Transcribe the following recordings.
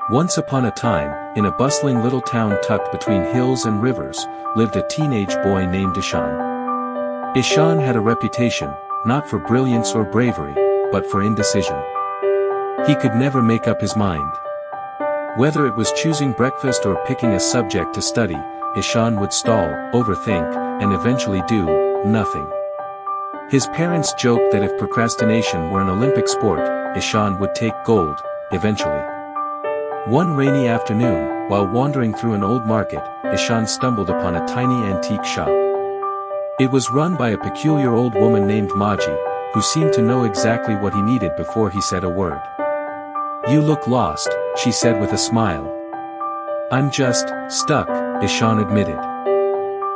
Once upon a time, in a bustling little town tucked between hills and rivers, lived a teenage boy named Ishan. Ishan had a reputation, not for brilliance or bravery, but for indecision. He could never make up his mind. Whether it was choosing breakfast or picking a subject to study, Ishan would stall, overthink, and eventually do nothing. His parents joked that if procrastination were an Olympic sport, Ishan would take gold, eventually. One rainy afternoon, while wandering through an old market, Ishan stumbled upon a tiny antique shop. It was run by a peculiar old woman named Maji, who seemed to know exactly what he needed before he said a word. "You look lost," she said with a smile. "I'm just stuck," Ishan admitted.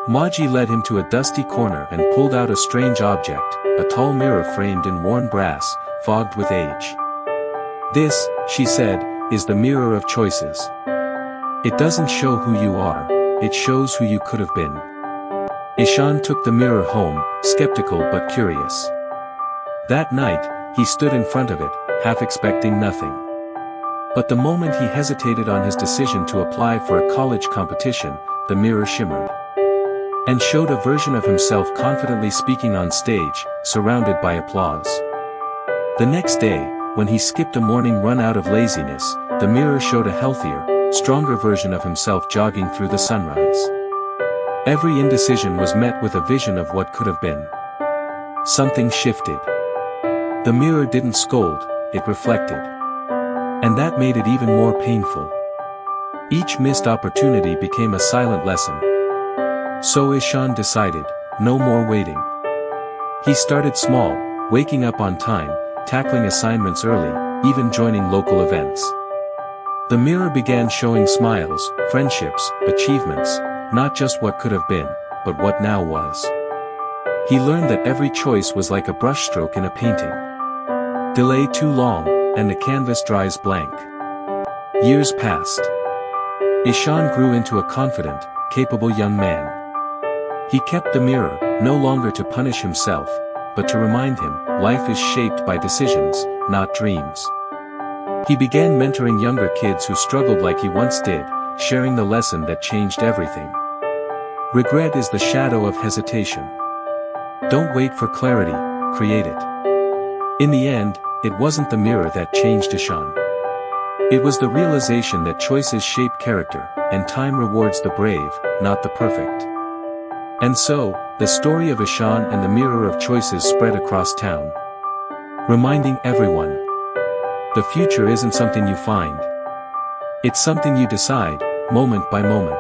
Maji led him to a dusty corner and pulled out a strange object, a tall mirror framed in worn brass, fogged with age. "This," she said, "is the mirror of choices. It doesn't show who you are, it shows who you could have been." Ishan took the mirror home, skeptical but curious. That night, he stood in front of it, half expecting nothing. But the moment he hesitated on his decision to apply for a college competition, the mirror shimmered and showed a version of himself confidently speaking on stage, surrounded by applause. The next day, when he skipped a morning run out of laziness, the mirror showed a healthier, stronger version of himself jogging through the sunrise. Every indecision was met with a vision of what could have been. Something shifted. The mirror didn't scold, it reflected. And that made it even more painful. Each missed opportunity became a silent lesson. So Ishan decided, no more waiting. He started small, waking up on time, tackling assignments early, even joining local events. The mirror began showing smiles, friendships, achievements, not just what could have been, but what now was. He learned that every choice was like a brushstroke in a painting. Delay too long, and the canvas dries blank. Years passed. Ishan grew into a confident, capable young man. He kept the mirror, no longer to punish himself, but to remind him, life is shaped by decisions, not dreams. He began mentoring younger kids who struggled like he once did, sharing the lesson that changed everything. Regret is the shadow of hesitation. Don't wait for clarity, create it. In the end, it wasn't the mirror that changed Ishan. It was the realization that choices shape character, and time rewards the brave, not the perfect. And so, the story of Ishan and the mirror of choices spread across town, reminding everyone, the future isn't something you find. It's something you decide, moment by moment.